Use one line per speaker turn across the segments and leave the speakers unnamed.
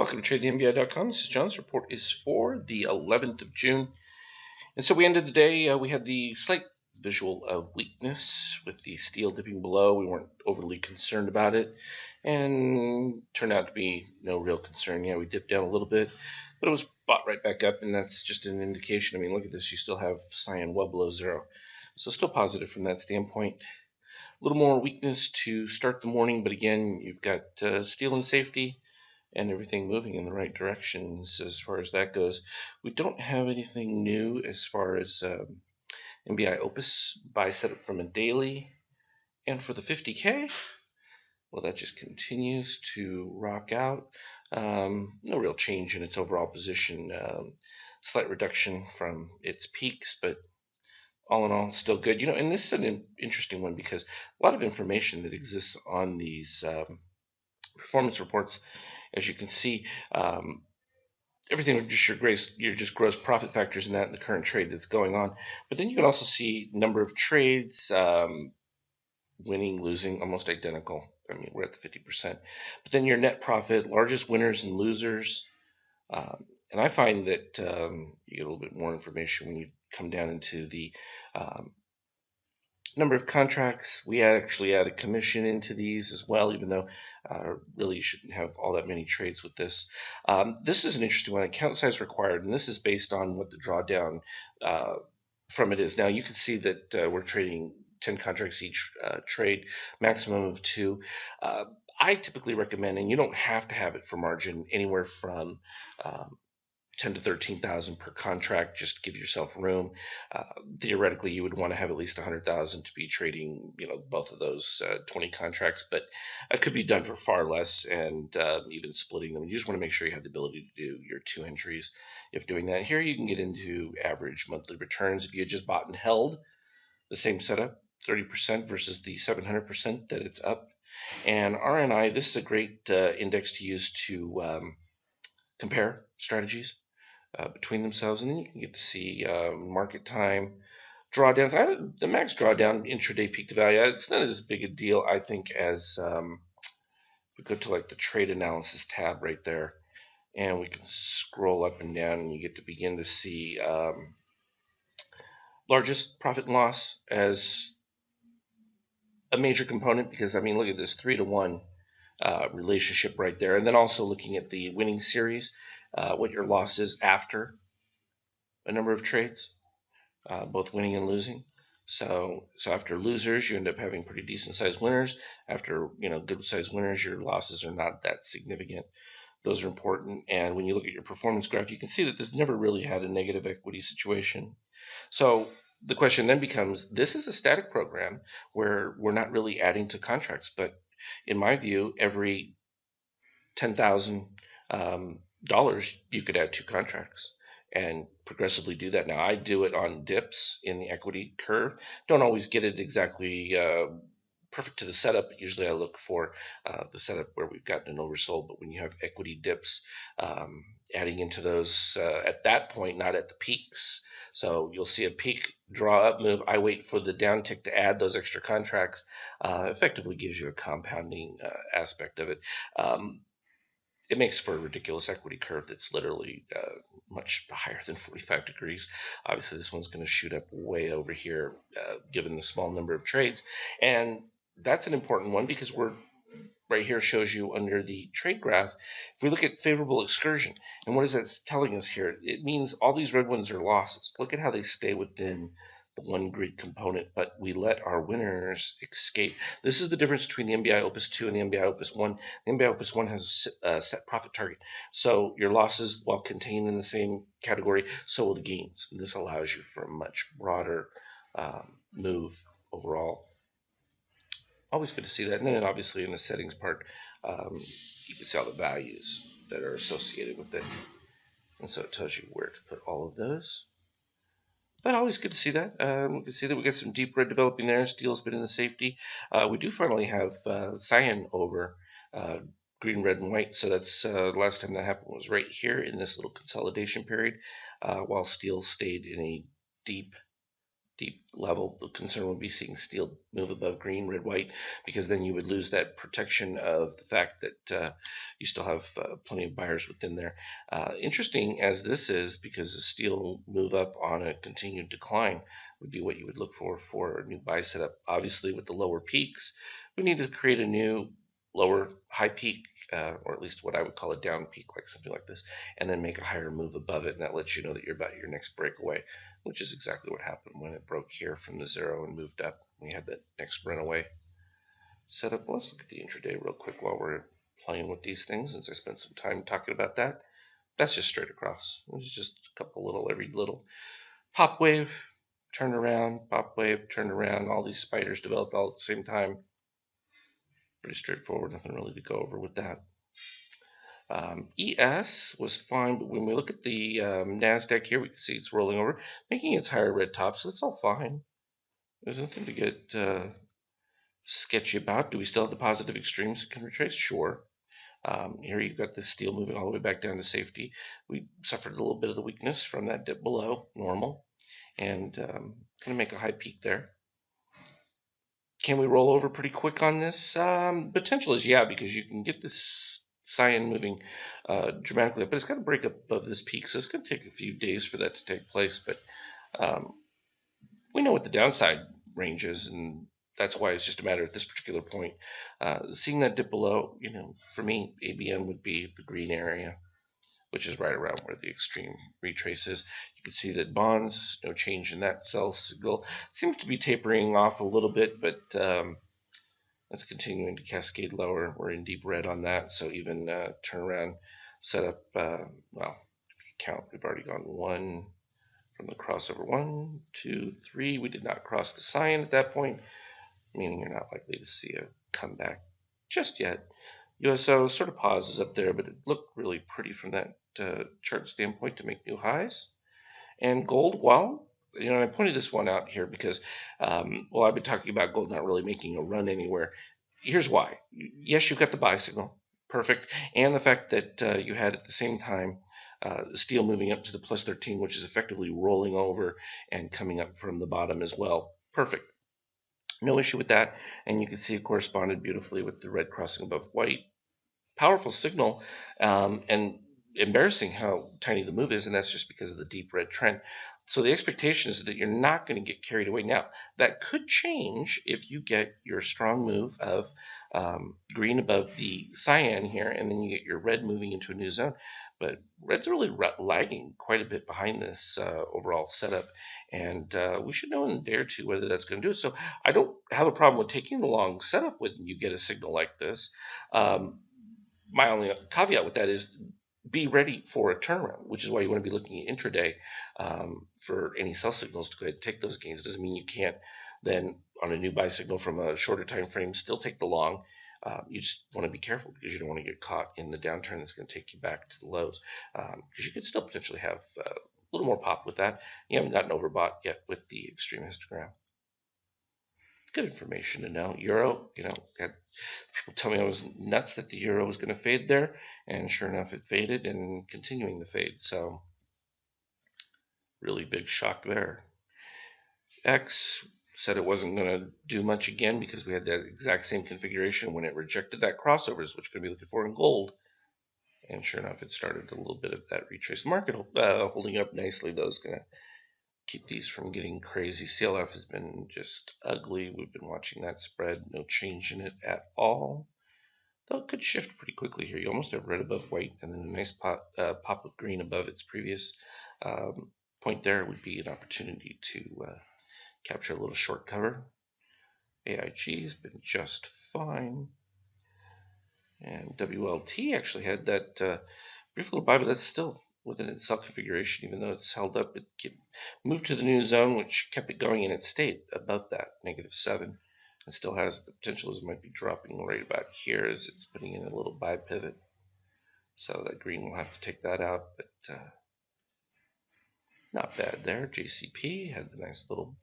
Welcome to TradeTheMBI.com. This is John's report is for the 11th of June. And so we ended the day, we had the slight visual of weakness with the steel dipping below. We weren't overly concerned about it and turned out to be no real concern. Yeah, we dipped down a little bit, but it was bought right back up, and that's just an indication. I mean, look at this. You still have cyan well below zero. So still positive from that standpoint. A little more weakness to start the morning, but again, you've got steel and safety and everything moving in the right directions as far as that goes. We don't have anything new as far as NBI Opus buy setup from a daily. And for the 50K, well, that just continues to rock out. No real change in its overall position. Slight reduction from its peaks, but all in all, still good. You know, and this is an interesting one because a lot of information that exists on these performance reports, as you can see, everything is just your gross profit factors in that in the current trade that's going on. But then you can also see number of trades, winning, losing, almost identical. I mean, we're at the 50%. But then your net profit, largest winners and losers. And I find that you get a little bit more information when you come down into the number of contracts. We actually add a commission into these as well, even though really you shouldn't have all that many trades with this. This is an interesting one, account size required, and this is based on what the drawdown from it is. Now you can see that we're trading 10 contracts each trade, maximum of 2. I typically recommend, and you don't have to have it for margin, anywhere from 10 to 13,000 per contract. Just give yourself room. Theoretically, you would want to have at least 100,000 to be trading, both of those 20 contracts, but it could be done for far less, and even splitting them. You just want to make sure you have the ability to do your 2 entries if doing that. Here you can get into average monthly returns. If you had just bought and held the same setup, 30% versus the 700% that it's up. And RNI, this is a great index to use to compare strategies between themselves, and then you can get to see market time, drawdowns. The max drawdown intraday peak to value, it's not as big a deal, I think, as we go to like the trade analysis tab right there, and we can scroll up and down, and you get to begin to see largest profit and loss as a major component, because I mean, look at this 3-to-1 relationship right there, and then also looking at the winning series. What your loss is after a number of trades, both winning and losing. So after losers, you end up having pretty decent sized winners. After good sized winners, your losses are not that significant. Those are important. And when you look at your performance graph, you can see that this never really had a negative equity situation. So the question then becomes, this is a static program where we're not really adding to contracts, but in my view, every $10,000 you could add 2 contracts and progressively do that. Now I do it on dips in the equity curve. Don't always get it exactly perfect to the setup. Usually I look for the setup where we've gotten an oversold, but when you have equity dips, adding into those at that point, not at the peaks. So you'll see a peak draw up move. I wait for the downtick to add those extra contracts. Effectively gives you a compounding aspect of it. It makes for a ridiculous equity curve that's literally much higher than 45 degrees. Obviously, this one's going to shoot up way over here, given the small number of trades. And that's an important one because we're right here shows you under the trade graph. If we look at favorable excursion, and what is that telling us here? It means all these red ones are losses. Look at how they stay within the one grid component, but we let our winners escape. This is the difference between the NBI Opus 2 and the NBI Opus 1. The NBI Opus 1 has a set profit target. So your losses, while contained in the same category, so will the gains. And this allows you for a much broader move overall. Always good to see that. And then obviously in the settings part, you can see all the values that are associated with it. And so it tells you where to put all of those. But always good to see that. We can see that we got some deep red developing there. Steel's been in the safety. We do finally have cyan over green, red, and white. So that's the last time that happened was right here in this little consolidation period, while steel stayed in a deep deep level, the concern would be seeing steel move above green, red, white, because then you would lose that protection of the fact that you still have plenty of buyers within there. Interesting as this is, because the steel move up on a continued decline would be what you would look for a new buy setup. Obviously, with the lower peaks, we need to create a new lower high peak, or at least what I would call a down peak, like something like this, and then make a higher move above it, and that lets you know that you're about your next breakaway, which is exactly what happened when it broke here from the zero and moved up. We had that next runaway setup. Let's look at the intraday real quick while we're playing with these things, since I spent some time talking about that. That's just straight across. It's just a couple little, every little pop wave, turn around, pop wave, turn around. All these spiders developed all at the same time. Pretty straightforward, nothing really to go over with that. ES was fine, but when we look at the NASDAQ here, we can see it's rolling over, making its higher red top, so it's all fine. There's nothing to get sketchy about. Do we still have the positive extremes that can retrace? Sure. Here you've got the steel moving all the way back down to safety. We suffered a little bit of the weakness from that dip below, normal, and going to make a high peak there. Can we roll over pretty quick on this? Potential is yeah, because you can get this cyan moving dramatically up, but it's got to break up above this peak, so it's going to take a few days for that to take place. But we know what the downside range is, and that's why it's just a matter at this particular point. Seeing that dip below, for me, ABM would be the green area, which is right around where the extreme retrace is. You can see that bonds, no change in that sell signal. Seems to be tapering off a little bit, but it's continuing to cascade lower. We're in deep red on that, so even turnaround setup, well, if you count, we've already gone one from the crossover. 1, 2, 3. We did not cross the cyan at that point, meaning you're not likely to see a comeback just yet. USO sort of pauses up there, but it looked really pretty from that chart standpoint to make new highs. And gold, well, I pointed this one out here because, I've been talking about gold not really making a run anywhere. Here's why. Yes, you've got the buy signal, perfect, and the fact that you had at the same time steel moving up to the plus 13, which is effectively rolling over and coming up from the bottom as well. Perfect. No issue with that, and you can see it corresponded beautifully with the red crossing above white. Powerful signal, and embarrassing how tiny the move is, and that's just because of the deep red trend. So the expectation is that you're not going to get carried away. Now, that could change if you get your strong move of green above the cyan here, and then you get your red moving into a new zone. But red's really lagging quite a bit behind this overall setup, and we should know in a day or two whether that's going to do it. So I don't have a problem with taking the long setup when you get a signal like this. My only caveat with that is be ready for a turnaround, which is why you want to be looking at intraday for any sell signals to go ahead and take those gains. It doesn't mean you can't then, on a new buy signal from a shorter time frame, still take the long. You just want to be careful because you don't want to get caught in the downturn that's going to take you back to the lows, because you could still potentially have a little more pop with that. You haven't gotten overbought yet with the extreme histogram. Good information to know. Euro, had people tell me I was nuts that the euro was going to fade there, and sure enough, it faded and continuing the fade. So, really big shock there. X said it wasn't going to do much again because we had that exact same configuration when it rejected that crossovers, which we're going to be looking for in gold. And sure enough, it started a little bit of that retrace market holding up nicely. Those going to keep these from getting crazy. CLF has been just ugly. We've been watching that spread. No change in it at all. Though it could shift pretty quickly here. You almost have red above white and then a nice pop of green above its previous point there would be an opportunity to capture a little short cover. AIG has been just fine. And WLT actually had that brief little buy, but that's still within its cell configuration, even though it's held up. It moved to the new zone, which kept it going, and it stayed above that, -7. It still has the potential as it might be dropping right about here as it's putting in a little buy pivot. So that green will have to take that out, but not bad there. JCP had the nice little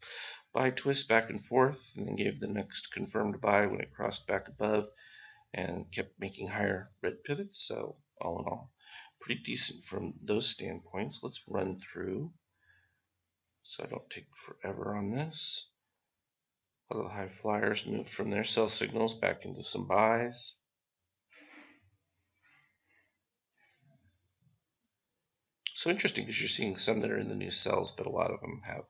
buy twist back and forth, and then gave the next confirmed buy when it crossed back above and kept making higher red pivots. So all in all, pretty decent from those standpoints. Let's run through so I don't take forever on this. A lot of the high flyers moved from their sell signals back into some buys. So interesting because you're seeing some that are in the new sells, but a lot of them have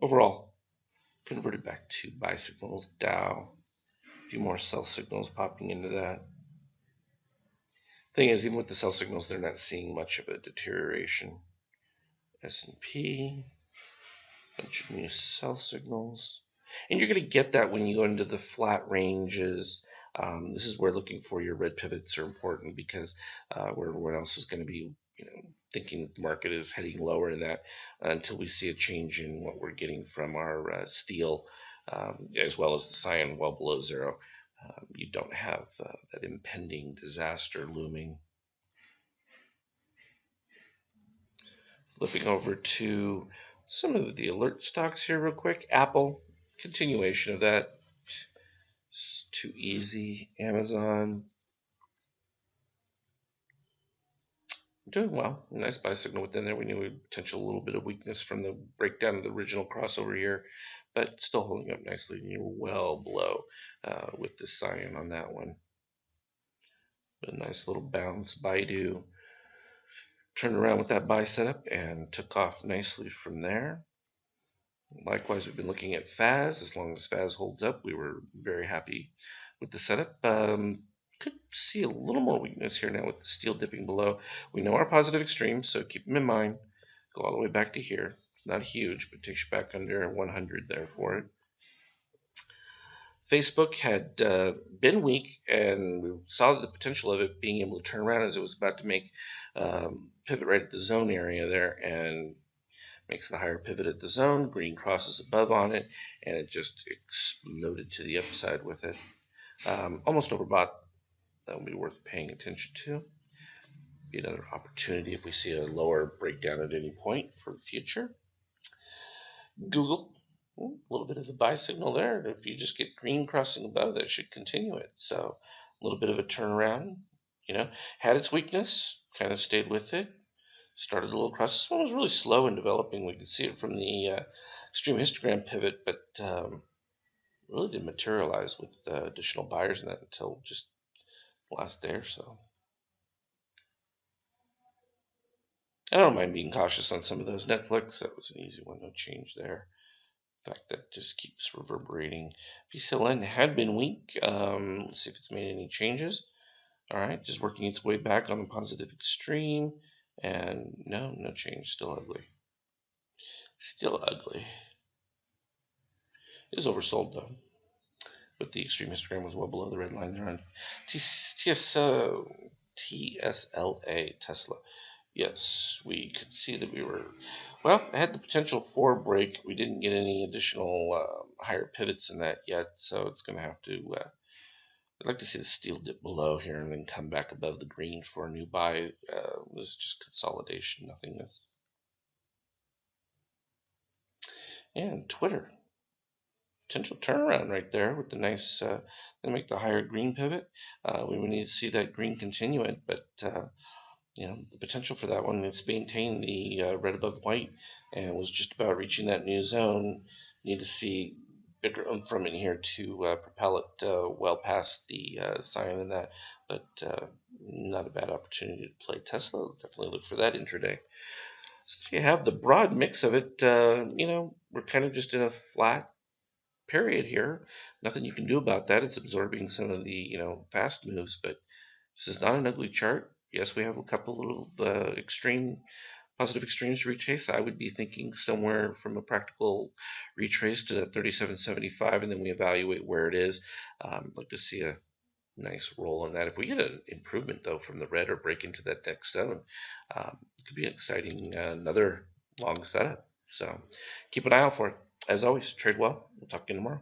overall converted back to buy signals. Dow, a few more sell signals popping into that. Thing is, even with the sell signals, they're not seeing much of a deterioration. S&P, bunch of new sell signals. And you're going to get that when you go into the flat ranges. This is where looking for your red pivots are important, because where everyone else is going to be, thinking that the market is heading lower in that, until we see a change in what we're getting from our steel, as well as the cyan well below zero. You don't have that impending disaster looming. Flipping over to some of the alert stocks here real quick. Apple, continuation of that. It's too easy. Amazon, doing well. Nice buy signal within there. We knew a potential little bit of weakness from the breakdown of the original crossover here, but still holding up nicely. And you're well below with the cyan on that one. But a nice little bounce. Baidu turned around with that buy setup and took off nicely from there. Likewise, we've been looking at FAS. As long as FAS holds up, we were very happy with the setup. Could see a little more weakness here now with the steel dipping below. We know our positive extremes, so keep them in mind. Go all the way back to here. It's not huge, but takes you back under 100 there for it. Facebook had been weak, and we saw the potential of it being able to turn around as it was about to make pivot right at the zone area there, and makes the higher pivot at the zone. Green crosses above on it, and it just exploded to the upside with it. Almost overbought. That would be worth paying attention to. Be another opportunity if we see a lower breakdown at any point for the future. Google, a little bit of a buy signal there. If you just get green crossing above, that should continue it. So a little bit of a turnaround. Had its weakness, kind of stayed with it. Started a little cross. This one was really slow in developing. We could see it from the extreme histogram pivot, but really didn't materialize with additional buyers in that until just the last day or so. I don't mind being cautious on some of those. Netflix, that was an easy one, no change there. In fact, that just keeps reverberating. PCLN had been weak. Let's see if it's made any changes. All right, just working its way back on the positive extreme. And no change. Still ugly. Still ugly. It is oversold though. But the extreme histogram was well below the red line there on TSLA, Tesla. Yes, we could see that we were, well, it had the potential for a break. We didn't get any additional higher pivots in that yet, so it's going to have to, I'd like to see the steel dip below here and then come back above the green for a new buy. This is just consolidation, nothingness. And Twitter. Potential turnaround right there with the nice, they make the higher green pivot. We would need to see that green continue it, but the potential for that one is maintain the red above white, and was just about reaching that new zone. Need to see bigger from in here to propel it well past the cyan in that, but not a bad opportunity to play Tesla. Definitely look for that intraday. So you have the broad mix of it. We're kind of just in a flat period here. Nothing you can do about that. It's absorbing some of the fast moves, but this is not an ugly chart. Yes, we have a couple of extreme positive extremes to retrace. I would be thinking somewhere from a practical retrace to that 37.75, and then we evaluate where it is. I'd like to see a nice roll on that. If we get an improvement though from the red or break into that next zone, it could be an exciting another long setup. So keep an eye out for it. As always, trade well. We'll talk again tomorrow.